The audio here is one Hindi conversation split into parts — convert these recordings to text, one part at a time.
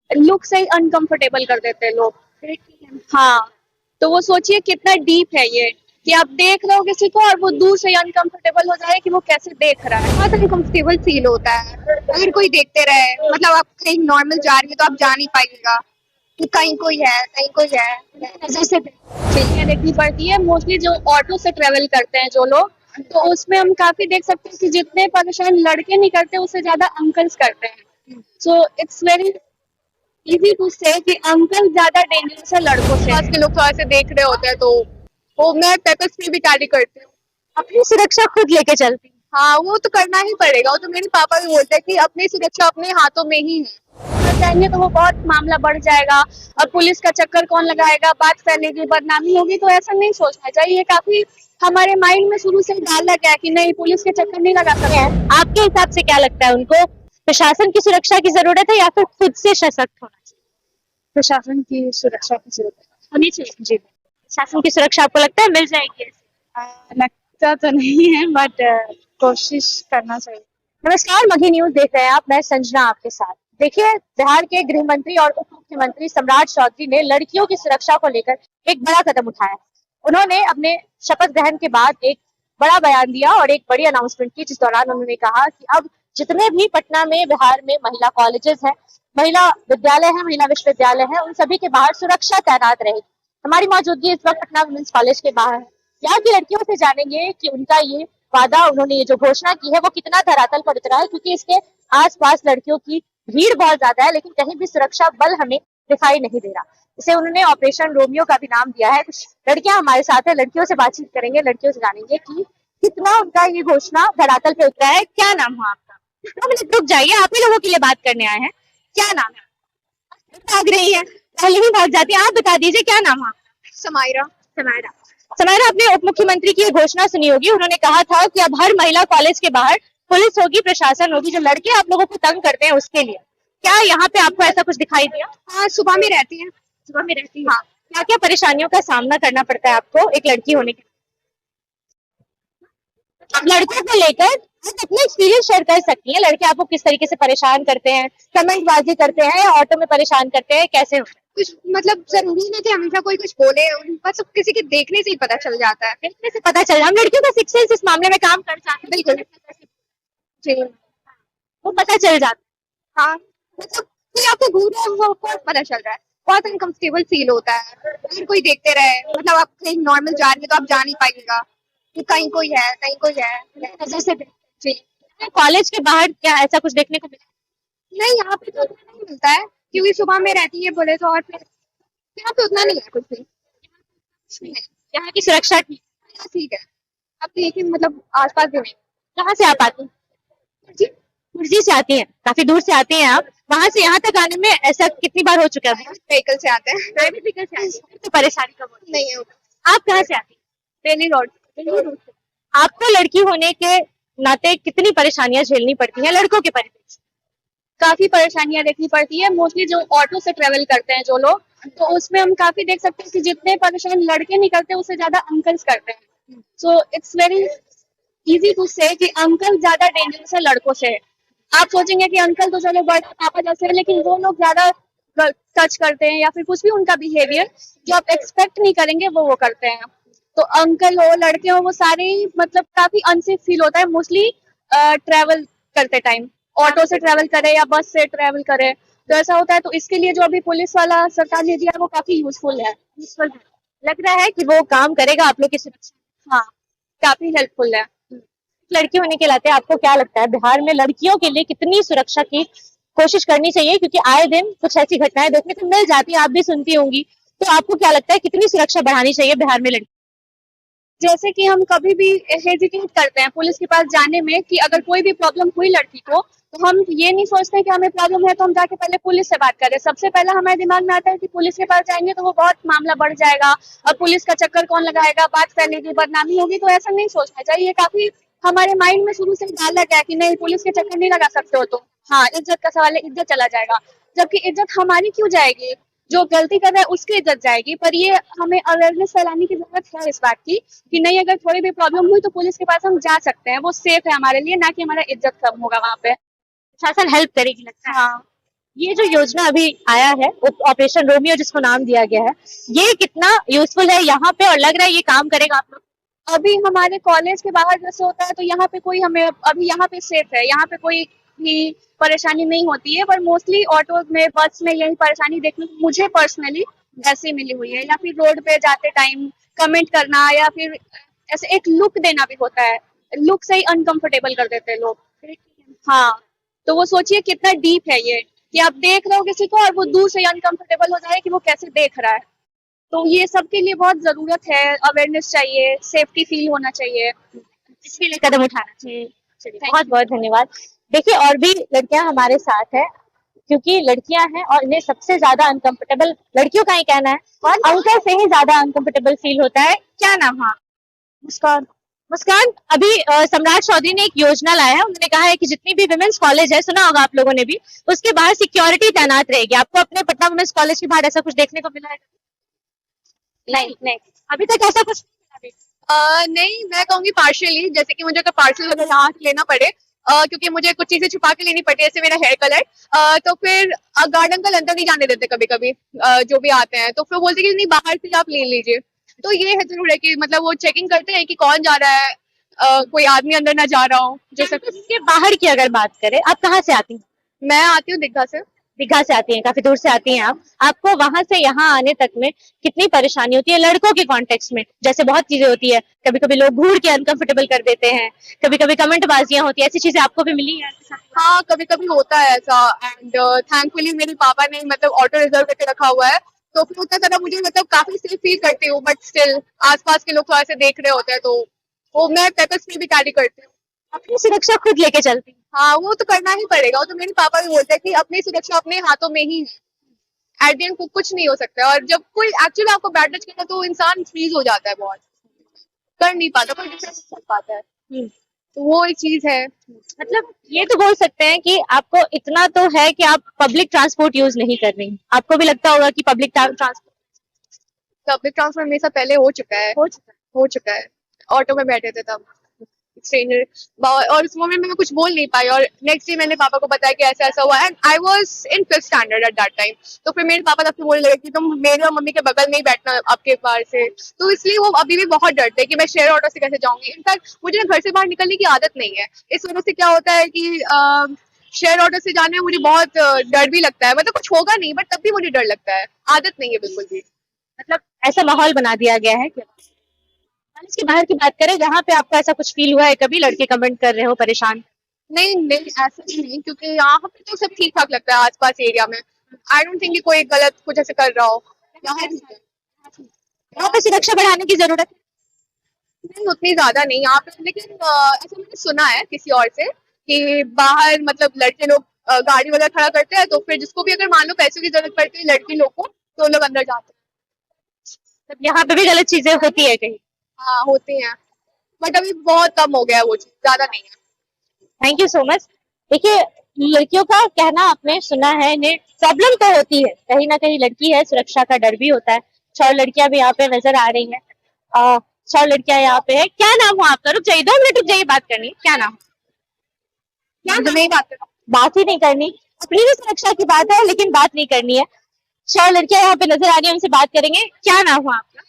लुक से ही अनकंफर्टेबल कर देते हैं लोग। हाँ, तो वो सोचिए कितना डीप है ये, कि आप देख रहे हो किसी को और वो दूर से ही अनकंफर्टेबल हो जाए कि वो कैसे देख रहा है। बहुत अनकंफर्टेबल फील होता है अगर कोई देखते रहे। मतलब आप कहीं नॉर्मल जा रही है तो आप जा नहीं पाइएगा कि कहीं कोई है, कहीं कोई है। नजर से चीजें देखनी पड़ती है, मोस्टली जो ऑटो से ट्रेवल करते हैं जो लोग, तो उसमें हम काफी देख सकते हैं कि जितने परेशान लड़के नहीं करते उससे ज्यादा अंकल्स करते हैं। So it's very easy to say कि अंकल ज्यादा डेंजरस है लड़कों से। पास के लोग थोड़ा सा देख रहे होते हैं तो वो मैं पेपर स्प्रे भी कैरी करती हूँ। अपनी सुरक्षा खुद लेके चलती हाँ, वो तो करना ही पड़ेगा। वो तो मेरे पापा भी बोलते हैं कि अपनी सुरक्षा अपने हाथों में ही है। जाएंगे तो वो बहुत मामला बढ़ जाएगा। अब पुलिस का चक्कर कौन लगाएगा, बात फैलेगी, बदनामी होगी, तो ऐसा नहीं सोचना चाहिए। काफी हमारे माइंड में शुरू से डाला गया कि नहीं, पुलिस के चक्कर नहीं लगा सकते हैं। आपके हिसाब से क्या लगता है, उनको प्रशासन की सुरक्षा की जरूरत है या फिर खुद से सशक्त होना चाहिए? प्रशासन की सुरक्षा की जरूरत होनी चाहिए जी। प्रशासन की सुरक्षा आपको लगता है मिल जाएगी? है। लगता तो नहीं है बट कोशिश करना चाहिए। नमस्कार, मघी न्यूज देख रहे हैं आप, मैं संजना आपके साथ। देखिए, बिहार के गृह मंत्री और उप मुख्यमंत्री सम्राट चौधरी ने लड़कियों की सुरक्षा को लेकर एक बड़ा कदम उठाया है। उन्होंने अपने शपथ ग्रहण के बाद एक बड़ा बयान दिया और एक बड़ी अनाउंसमेंट की, जिस दौरान उन्होंने कहा कि अब जितने भी पटना में, बिहार में महिला कॉलेजेस हैं, महिला विद्यालय है, महिला विश्वविद्यालय है, उन सभी के बाहर सुरक्षा तैनात रहेगी। हमारी मौजूदगी इस वक्त पटना वुमेन्स कॉलेज के बाहर है। यहाँ की लड़कियों से जानेंगे कि उनका ये वादा, उन्होंने ये जो घोषणा की है, वो कितना धरातल पर उतरा है, क्योंकि इसके आसपास लड़कियों की भीड़ बहुत ज्यादा है, लेकिन कहीं भी सुरक्षा बल हमें दिखाई नहीं दे रहा। इसे उन्होंने ऑपरेशन रोमियो का भी नाम दिया है। कुछ लड़कियां हमारे साथ है, लड़कियों से बातचीत करेंगे, लड़कियों से जानेंगे कि कितना उनका ये घोषणा धरातल पे उतरा है। क्या नाम हो आपका? 2 मिनट रुक जाइए, आप ही लोगों के लिए बात करने आए हैं। क्या नाम है? भाग रही है, पहले ही भाग जाती है। आप बता दीजिए क्या नाम है आपका? समायरा। समायरा। समायरा, आपने उप मुख्यमंत्री की ये घोषणा सुनी होगी। उन्होंने कहा था कि अब हर महिला कॉलेज के बाहर पुलिस होगी, प्रशासन होगी, जो लड़के आप लोगों को तंग करते हैं उसके लिए। क्या यहाँ पे आपको ऐसा कुछ दिखाई दिया? हाँ, सुबह में रहती है। सुबह में रहती है। हाँ। क्या क्या परेशानियों का सामना करना पड़ता है आपको एक लड़की होने के नाते? लड़कों को लेकर आप अपना एक्सपीरियंस शेयर कर सकती हैं। लड़के आपको किस तरीके से परेशान करते हैं, कमेंटबाजी करते हैं या ऑटो में परेशान करते हैं, कैसे होता है? कुछ मतलब जरूरी नहीं कि हमेशा कोई कुछ बोले, बस किसी के देखने से ही पता चल जाता है। देखने से पता चल रहा है। हम लड़कियों का सिक्स सेंस इस मामले में काम कर जाते हैं। बिल्कुल। जी। वो पता चल जाता हाँ, मतलब कोई आपको घूर रहा है वो आपको पता चल रहा है। बहुत अनकंफर्टेबल फील होता है अगर कोई देखते रहे। मतलब आप कहीं नॉर्मल जा रही है तो आप जा नहीं पाइएगा कि कहीं कोई है, कहीं कोई है। है। नजर से जी। कॉलेज के बाहर क्या ऐसा कुछ देखने को मिला? नहीं, यहाँ पे तो उतना नहीं मिलता है क्योंकि सुबह में रहती है पुलिस और फिर यहाँ पे उतना नहीं है कुछ भी। नहीं, यहाँ की सुरक्षा ठीक? यहाँ ठीक है। अब देखिए मतलब आसपास भी नहीं। कहाँ से आप आती हैं? जी। कुर्जी से आती हैं, काफी दूर से आती हैं आप। वहां से यहाँ तक आने में ऐसा कितनी बार हो चुका है? व्हीकल से आते हैं। प्राइवेट व्हीकल से आती हैं, तो परेशानी कम होती नहीं है। है। आप कहाँ से आती हैं? पेनी रोड। बेंगलुरु से। आपको लड़की होने के नाते कितनी परेशानियां झेलनी पड़ती हैं लड़कों के परिप्रेक्ष्य से? काफी परेशानियां देखनी पड़ती है, मोस्टली जो ऑटो से ट्रेवल करते हैं जो लोग, तो उसमें हम काफी देख सकते हैं कि जितने परेशान लड़के नहीं करते उससे ज्यादा अंकल्स करते हैं। So it's very easy to say कि अंकल ज्यादा डेंजरस है लड़कों से। आप सोचेंगे कि अंकल तो चलो बड़े पापा जैसे हैं, लेकिन वो लोग ज्यादा टच करते हैं या फिर कुछ भी उनका बिहेवियर जो आप एक्सपेक्ट नहीं करेंगे वो करते हैं। तो अंकल हो, लड़के हो, वो सारे ही मतलब काफी अनसेफ फील होता है मोस्टली ट्रेवल करते टाइम। ऑटो से ट्रेवल करे या बस से ट्रेवल करे तो ऐसा होता है। तो इसके लिए जो अभी पुलिस वाला सरकार ने दिया है वो काफी यूजफुल है। यूजफुल है, लग रहा है कि वो काम करेगा आप लोग की सुरक्षा। हाँ, काफी हेल्पफुल है। लड़की होने के नाते आपको क्या लगता है, बिहार में लड़कियों के लिए कितनी सुरक्षा की कोशिश करनी चाहिए? क्योंकि आए दिन कुछ ऐसी घटनाएं देखने को मिल जाती है, आप भी सुनती होंगी। तो आपको क्या लगता है कितनी सुरक्षा बढ़ानी चाहिए बिहार में लड़की? जैसे कि हम कभी भी हेजिटेट करते हैं पुलिस के पास जाने में कि अगर कोई भी प्रॉब्लम हुई लड़की को, तो हम ये नहीं सोचते कि हमें प्रॉब्लम है तो हम जाके पहले पुलिस से बात करें। सबसे पहला हमारे दिमाग में आता है कि पुलिस के पास जाएंगे तो वो बहुत मामला बढ़ जाएगा और पुलिस का चक्कर कौन लगाएगा, बात फैलेगी, बदनामी होगी, तो ऐसा नहीं सोचना चाहिए। काफी हमारे माइंड में शुरू से डाला गया कि नहीं, पुलिस के चक्कर नहीं लगा सकते हो तुम। हाँ, इज्जत का सवाल है, इज्जत चला जाएगा। जबकि इज्जत हमारी क्यों जाएगी, जो गलती कर रहा है उसकी इज्जत जाएगी। पर ये हमें अवेयरनेस फैलाने की जरूरत है इस बात की कि नहीं, अगर थोड़ी भी प्रॉब्लम हुई तो पुलिस के पास हम जा सकते हैं, वो सेफ है हमारे लिए, ना कि हमारा इज्जत कम होगा वहाँ पे। शासन हेल्प करेगी लगता है। हाँ, ये जो योजना अभी आया है ऑपरेशन रोमियो जिसको नाम दिया गया है, ये कितना यूजफुल है यहाँ पे और लग रहा है ये काम करेगा आप लोग? अभी हमारे कॉलेज के बाहर जैसे होता है तो यहाँ पे कोई हमें अभी यहाँ पे सेफ है, यहाँ पे कोई भी परेशानी नहीं होती है, पर मोस्टली ऑटो में बस में यही परेशानी देखने को मुझे पर्सनली ऐसे मिली हुई है। या फिर रोड पे जाते टाइम कमेंट करना या फिर ऐसे एक लुक देना भी होता है, लुक से ही अनकंफर्टेबल कर देते हैं लोग। हाँ, तो वो सोचिए कितना डीप है ये कि आप देख रहे हो किसी को और वो दूर से अनकंफर्टेबल हो जाए कि वो कैसे देख रहा है। तो ये सबके लिए बहुत जरूरत है, अवेयरनेस चाहिए, सेफ्टी फील होना चाहिए, इसके लिए कदम उठाना चाहिए। चलिए बहुत बहुत धन्यवाद। देखिए और भी लड़कियां हमारे साथ है, क्योंकि लड़कियां हैं और इन्हें सबसे ज्यादा अनकंफर्टेबल, लड़कियों का ही कहना है, अंकल से ही ज्यादा अनकंफर्टेबल फील होता है। क्या नाम? हाँ, मुस्कान। मुस्कान, अभी सम्राट चौधरी ने एक योजना लाया है। उन्होंने कहा है कि जितनी भी विमेंस कॉलेज है, सुना होगा आप लोगों ने भी, उसके बाहर सिक्योरिटी तैनात रहेगी। आपको अपने पटना वुमेन्स कॉलेज के बाहर ऐसा कुछ देखने को मिला है? नहीं नहीं, अभी तक ऐसा कुछ नहीं मिला। नहीं, मैं कहूंगी पार्शियली, जैसे कि मुझे अगर पार्सल अगर यहाँ से लेना पड़े क्योंकि मुझे कुछ चीजें छुपा के लेनी पड़ती है, जैसे मेरा हेयर कलर, तो फिर गार्ड अंकल अंदर नहीं जाने देते कभी कभी, जो भी आते हैं तो फिर बोलते कि नहीं बाहर से आप ले लीजिए। तो ये है जरूर है कि मतलब वो चेकिंग करते हैं कि कौन जा रहा है, कोई आदमी अंदर ना जा रहा हो। जो सब इसके बाहर की अगर बात करें, आप कहाँ से आती हैं? मैं आती हूँ दिग्घा से। दीघा से आती हैं, काफी दूर से आती हैं आप। आपको वहां से यहाँ आने तक में कितनी परेशानी होती है लड़कों के कॉन्टेक्स्ट में? जैसे बहुत चीजें होती है, कभी कभी लोग घूर के अनकंफर्टेबल कर देते हैं, कभी कभी कमेंट बाजियां होती है, ऐसी चीजें आपको भी मिली है? हाँ, कभी कभी होता है ऐसा, एंड थैंकफुली मेरे पापा ने मतलब ऑटो रिजर्व करके रखा हुआ है, तो फिर उतना ज्यादा मुझे मतलब काफी सेफ फील करती हूँ। बट स्टिल आसपास के लोग थोड़ा से देख रहे होते हैं, तो वो मैं पेपर स्प्रे भी कैरी करती हूँ। अपनी सुरक्षा खुद लेके चलती हूँ। हाँ, वो तो करना ही पड़ेगा, वो तो मेरे पापा भी बोलते हैं कि अपनी सुरक्षा अपने हाथों में ही है, एट द एंड कुछ नहीं हो सकता है। और जब कोई एक्चुअली आपको बैड टच करता है तो इंसान फ्रीज हो जाता है, बहुत कर नहीं पाता, कोई डिफरेंस कर पाता है। तो वो एक चीज है। मतलब ये तो बोल सकते हैं कि आपको इतना तो है कि आप पब्लिक ट्रांसपोर्ट यूज नहीं कर रही। आपको भी लगता होगा कि पब्लिक ट्रांसपोर्ट मेरे साथ पहले हो चुका है। ऑटो में बैठे थे तब स्ट्रेंजर, और उस मोमेंट में मैं कुछ बोल नहीं पाई, और नेक्स्ट डे मैंने पापा को बताया कि ऐसा ऐसा हुआ, and I was in 5th standard at that time. तो फिर मेरे पापा तब से बोलने लगे कि तुम मेरे और मम्मी के बगल में ही बैठना आपके बाहर से। तो इसलिए वो अभी भी बहुत डरते हैं कि मैं शेयर ऑटो से कैसे जाऊंगी। इनफैक्ट मुझे घर से बाहर निकलने की आदत नहीं है, इस वजह से क्या होता है कि शेयर ऑटो से जाने में मुझे बहुत डर भी लगता है। मतलब कुछ होगा नहीं, बट तब भी मुझे डर लगता है, आदत नहीं है बिल्कुल भी। मतलब ऐसा माहौल बना दिया गया है। कॉलेज के बाहर की बात करें, जहाँ पे आपको ऐसा कुछ फील हुआ है, कभी लड़के कमेंट कर रहे हो परेशान? नहीं ऐसा भी नहीं, क्योंकि यहाँ पे तो सब ठीक ठाक लगता है आसपास एरिया में। आई डोंट थिंक कि कोई गलत कुछ ऐसे कर रहा हो। यहाँ पे सुरक्षा बढ़ाने की जरूरत है? नहीं, उतनी ज्यादा नहीं यहाँ पे, लेकिन ऐसा मैंने सुना है किसी और से कि बाहर मतलब लड़के लोग गाड़ी वगैरह खड़ा करते हैं, तो फिर जिसको भी अगर मान लो पैसों की जरूरत पड़ती है लड़की लोग को, तो लोग अंदर जाते हैं। मतलब यहाँ पे भी गलत चीजें होती है कहीं? हाँ, होती हैं, बट अभी बहुत कम हो गया है, वो चीज ज्यादा नहीं है। Thank you so much. देखिए लड़कियों का कहना आपने सुना है, इन्हें प्रॉब्लम तो होती है, कहीं ना कहीं लड़की है, सुरक्षा का डर भी होता है। 6 लड़कियां भी यहाँ पे नजर आ रही हैं, 6 लड़कियां यहाँ पे है। क्या नाम हो आपका? रुक जाइए, 2 मिनट रुक जाइए, बात करनी। क्या नाम? क्या नहीं बात ही नहीं करनी? अपनी भी सुरक्षा की बात है, लेकिन बात नहीं करनी है। 6 लड़कियां यहाँ पे नजर आ रही है, उनसे बात करेंगे। क्या नाम हो आपका?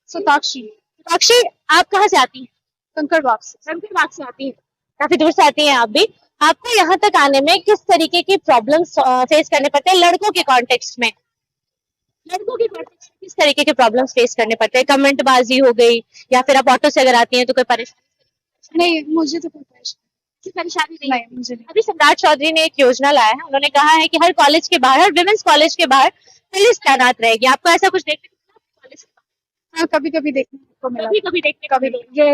सुताक्षी। साक्षी, आप कहाँ से आती हैं? कंकड़बाग से। कंकड़बाग से आती हैं, काफी दूर से आती हैं आप भी। आपको यहाँ तक आने में किस तरीके की प्रॉब्लम्स फेस करने पड़ते हैं लड़कों के कॉन्टेक्स्ट में? लड़कों के कॉन्टेक्स्ट में किस तरीके के प्रॉब्लम्स फेस करने पड़ते हैं? कमेंटबाजी हो गई, या फिर आप ऑटो से अगर आती हैं तो कोई परेशानी? नहीं, मुझे तो कोई परेशानी नहीं, मुझे नहीं। अभी सम्राट चौधरी ने एक योजना लाया है। उन्होंने कहा है कि हर कॉलेज के बाहर, हर विमेंस कॉलेज के बाहर पुलिस तैनात रहेगी। आपको ऐसा कुछ देखने को मिला कॉलेज? हाँ, कभी कभी देखने को मिला, कभी देखने को मिला? ये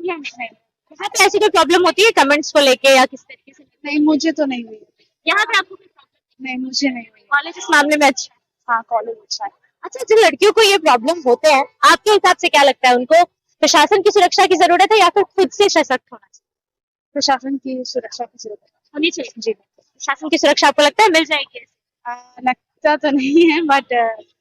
यहाँ पे ऐसी कोई प्रॉब्लम होती है कमेंट्स को लेके, या किस तरीके से? नहीं, मुझे तो नहीं हुई। यहाँ पे आपको कोई प्रॉब्लम? नहीं, मुझे नहीं हुई। कॉलेज इस मामले में अच्छा है? हाँ, कॉलेज अच्छा है। अच्छा, जिन लड़कियों को ये प्रॉब्लम होते हैं, आपके हिसाब से क्या लगता है, उनको प्रशासन की सुरक्षा की जरूरत है या फिर खुद से सशक्त होना चाहिए? प्रशासन की सुरक्षा की जरूरत होनी चाहिए जी। प्रशासन की सुरक्षा आपको लगता है मिल जाएगी? लगता तो नहीं है, बट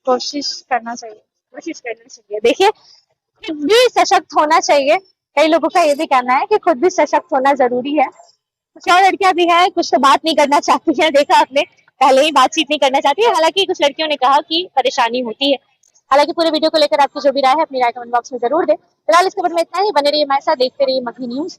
कोशिश करना चाहिए। देखिए, खुद भी सशक्त होना चाहिए। कई लोगों का ये भी कहना है कि खुद भी सशक्त होना जरूरी है। कुछ और लड़कियां भी हैं, कुछ तो बात नहीं करना चाहती हैं, देखा आपने। पहले ही बातचीत नहीं करना चाहती है। हालांकि कुछ लड़कियों ने कहा कि परेशानी होती है। हालांकि पूरे वीडियो को लेकर आपकी जो भी राय है अपनी राय कमेंट बॉक्स में जरूर दें। फिलहाल इसके बारे में इतना ही। बने रहिए हमारे साथ, देखते रहिए मगही न्यूज।